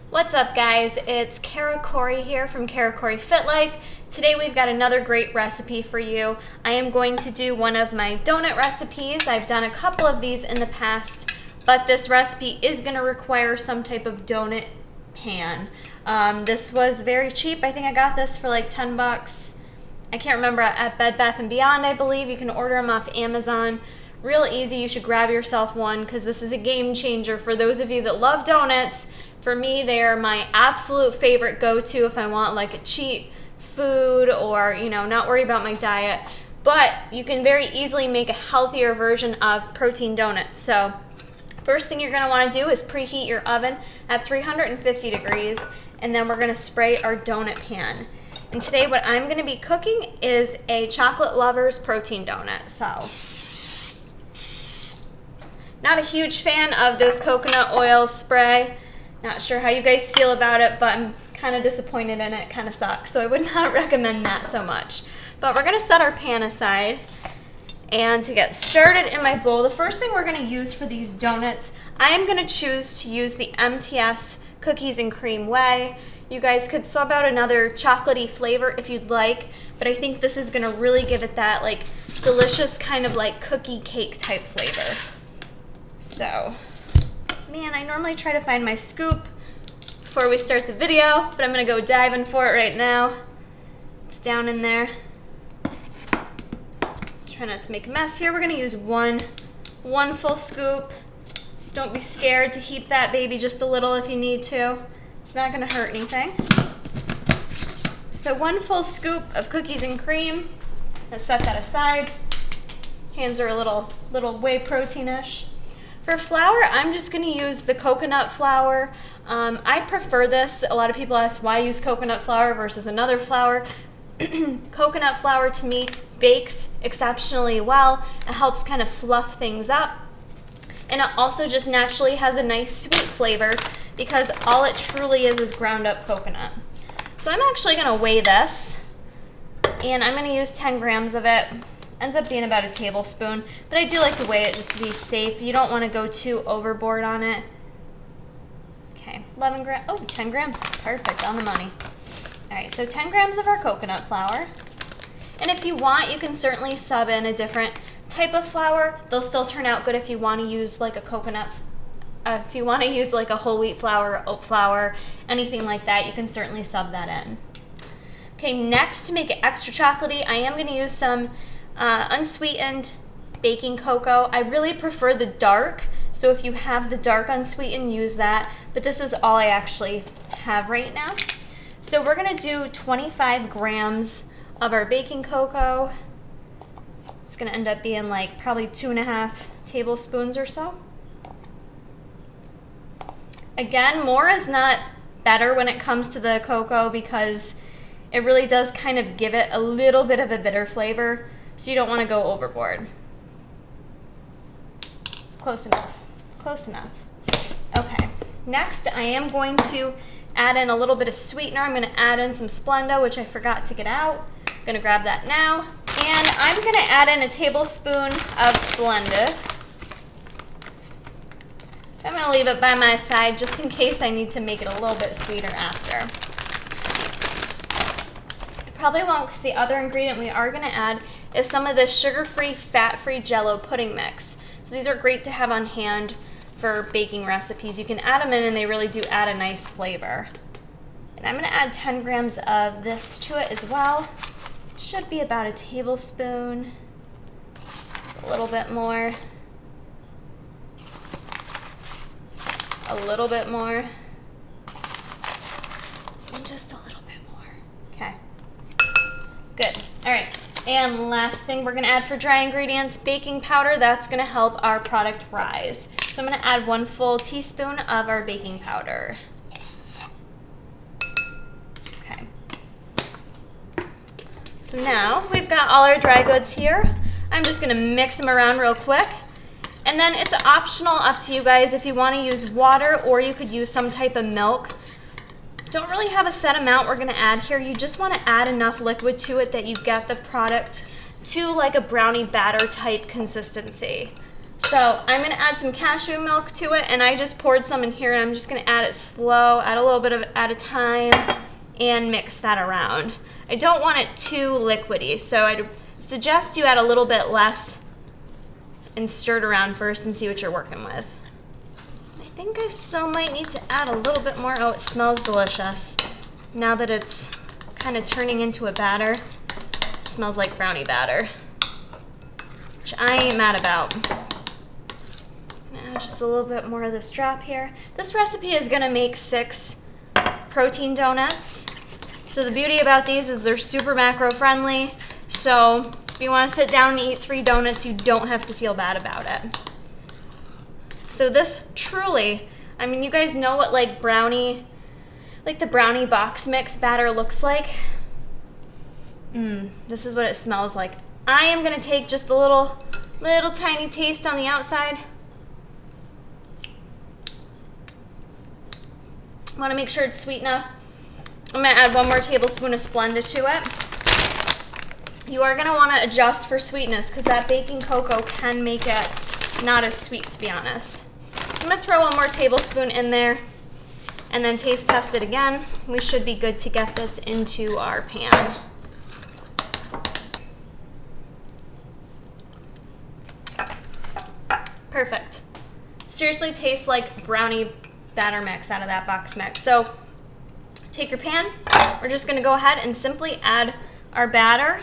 What's up, guys? It's Kara Corey here from Kara Corey Fit Life. Today we've got another great recipe for you. I am going to do one of my donut recipes. I've done a couple of these in the past, but this recipe is going to require some type of donut pan. This was very cheap. I think I got this for like 10 bucks. I can't remember, at Bed Bath & Beyond, I believe. You can order them off Amazon. Real easy. You should grab yourself one because this is a game changer for those of you that love donuts. For me, they are my absolute favorite go-to if I want like a cheap food or, not worry about my diet. But you can very easily make a healthier version of protein donuts. So first thing you're going to want to do is preheat your oven at 350 degrees, and then we're going to spray our donut pan. And today what I'm going to be cooking is a chocolate lover's protein donut. So not a huge fan of this coconut oil spray. Not sure how you guys feel about it, but I'm kind of disappointed in it. Kind of sucks. So I would not recommend that so much. But we're going to set our pan aside. And to get started in my bowl, the first thing we're going to use for these donuts, I am going to choose to use the MTS Cookies and Cream Whey. You guys could sub out another chocolatey flavor if you'd like, but I think this is going to really give it that like delicious kind of like cookie cake type flavor. So, man, I normally try to find my scoop before we start the video, but I'm going to go diving for it right now. It's down in there. Try not to make a mess here. We're going to use one full scoop. Don't be scared to heap that baby just a little if you need to. It's not going to hurt anything. So 1 full scoop of cookies and cream. I'll set that aside. Hands are a little whey protein-ish. For flour, I'm just going to use the coconut flour. I prefer this. A lot of people ask why I use coconut flour versus another flour. Coconut flour to me bakes exceptionally well. It helps kind of fluff things up. And it also just naturally has a nice sweet flavor because all it truly is ground up coconut. So I'm actually going to weigh this, and I'm going to use 10 grams of it. Ends up being about a tablespoon, but I do like to weigh it just to be safe. You don't want to go too overboard on it. Okay, 11 grams. Oh, 10 grams. Perfect, on the money. All right, so 10 grams of our coconut flour. And if you want, you can certainly sub in a different type of flour. They'll still turn out good if you want to use like a coconut, if you want to use like a whole wheat flour, oat flour, anything like that, you can certainly sub that in. Okay, next, to make it extra chocolatey, I am going to use some unsweetened baking cocoa. I really prefer the dark, so if you have the dark unsweetened, use that, but this is all I actually have right now. So we're going to do 25 grams of our baking cocoa. It's going to end up being like probably 2.5 tablespoons or so. Again, more is not better when it comes to the cocoa because it really does kind of give it a little bit of a bitter flavor. So you don't want to go overboard. Close enough. Close enough. Okay. Next, I am going to add in a little bit of sweetener. I'm going to add in some Splenda, which I forgot to get out. I'm going to grab that now. And I'm going to add in a tablespoon of Splenda. I'm going to leave it by my side just in case I need to make it a little bit sweeter after. Probably won't, because the other ingredient we are going to add is some of the sugar-free, fat-free Jell-O pudding mix. So these are great to have on hand for baking recipes. You can add them in and they really do add a nice flavor. And I'm going to add 10 grams of this to it as well. Should be about a tablespoon, a little bit more, a little bit more, and just a little bit more. Okay. Good. All right. And last thing we're going to add for dry ingredients, baking powder. That's going to help our product rise. So I'm going to add 1 full teaspoon of our baking powder. Okay. So now we've got all our dry goods here. I'm just going to mix them around real quick. And then it's optional, up to you guys, if you want to use water or you could use some type of milk. Don't really have a set amount we're going to add here. You just want to add enough liquid to it that you get the product to like a brownie batter type consistency. So I'm gonna add some cashew milk to it, and I just poured some in here, and I'm just gonna add it slow, add a little bit of it at a time, and mix that around. I don't want it too liquidy, so I'd suggest you add a little bit less and stir it around first and see what you're working with. I think I still might need to add a little bit more. Oh, it smells delicious. Now that it's kind of turning into a batter, it smells like brownie batter, which I ain't mad about. Now just a little bit more of this drop here. This recipe is gonna make 6 protein donuts. So the beauty about these is they're super macro friendly. So if you want to sit down and eat 3 donuts, you don't have to feel bad about it. So this truly, I mean, you guys know what like brownie, like the brownie box mix batter looks like. This is what it smells like. I am gonna take just a little tiny taste on the outside. Want to make sure it's sweet enough. I'm gonna add 1 more tablespoon of Splenda to it. You are gonna want to adjust for sweetness because that baking cocoa can make it not as sweet, to be honest. So I'm gonna throw 1 more tablespoon in there and then taste test it again. We should be good to get this into our pan. Perfect. Seriously tastes like brownie batter mix out of that box mix. So take your pan. We're just gonna go ahead and simply add our batter.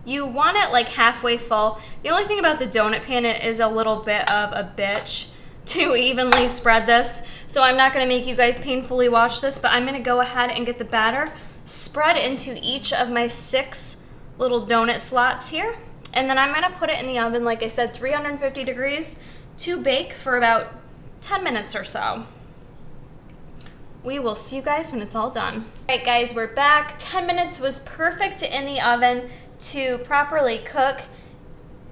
You want it like halfway full. The only thing about the donut pan, it is a little bit of a bitch to evenly spread this. So I'm not gonna make you guys painfully watch this, but I'm gonna go ahead and get the batter spread into each of my 6 little donut slots here. And then I'm gonna put it in the oven, like I said, 350 degrees to bake for about 10 minutes or so. We will see you guys when it's all done. All right, guys, we're back. 10 minutes was perfect in the oven to properly cook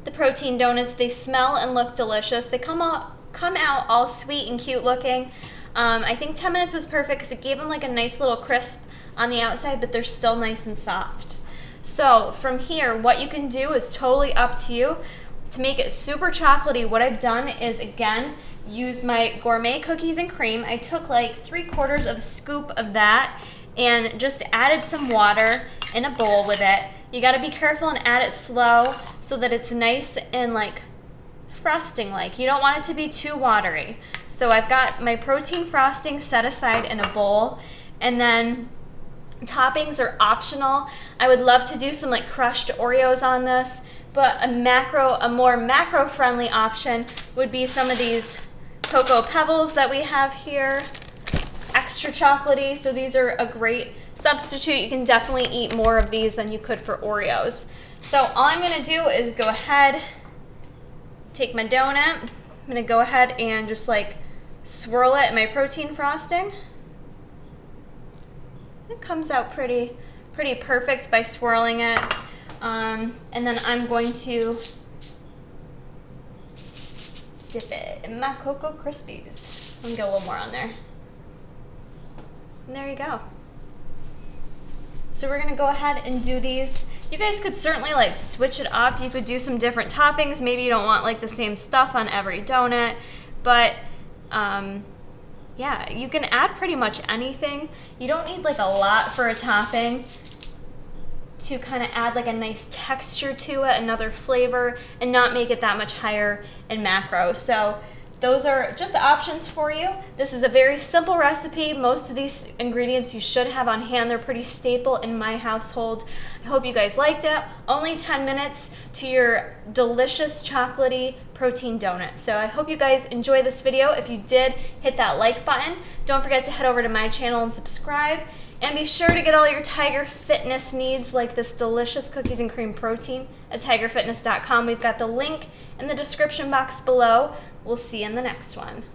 the protein donuts. They smell and look delicious. They come out all sweet and cute looking. I think 10 minutes was perfect because it gave them like a nice little crisp on the outside, but they're still nice and soft. So from here, what you can do is totally up to you. To make it super chocolatey, what I've done is, again, use my gourmet cookies and cream. I took like 3/4 of a scoop of that and just added some water in a bowl with it. You gotta be careful and add it slow so that it's nice and like frosting like. You don't want it to be too watery. So I've got my protein frosting set aside in a bowl, and then toppings are optional. I would love to do some like crushed Oreos on this, but a more macro friendly option would be some of these cocoa pebbles that we have here, extra chocolatey. So these are a great substitute. You can definitely eat more of these than you could for Oreos. So all I'm gonna do is go ahead, take my donut. I'm gonna go ahead and just like swirl it in my protein frosting. It comes out pretty perfect by swirling it. And then I'm going to dip it in my Cocoa Krispies. Let me get a little more on there. And there you go. So we're gonna go ahead and do these. You guys could certainly like switch it up. You could do some different toppings. Maybe you don't want like the same stuff on every donut, but yeah, you can add pretty much anything. You don't need like a lot for a topping to kind of add like a nice texture to it, another flavor, and not make it that much higher in macro. So those are just options for you. This is a very simple recipe. Most of these ingredients you should have on hand. They're pretty staple in my household. I hope you guys liked it. Only 10 minutes to your delicious chocolatey protein donut. So I hope you guys enjoy this video. If you did, hit that like button. Don't forget to head over to my channel and subscribe. And be sure to get all your Tiger Fitness needs like this delicious cookies and cream protein at tigerfitness.com. We've got the link in the description box below. We'll see you in the next one.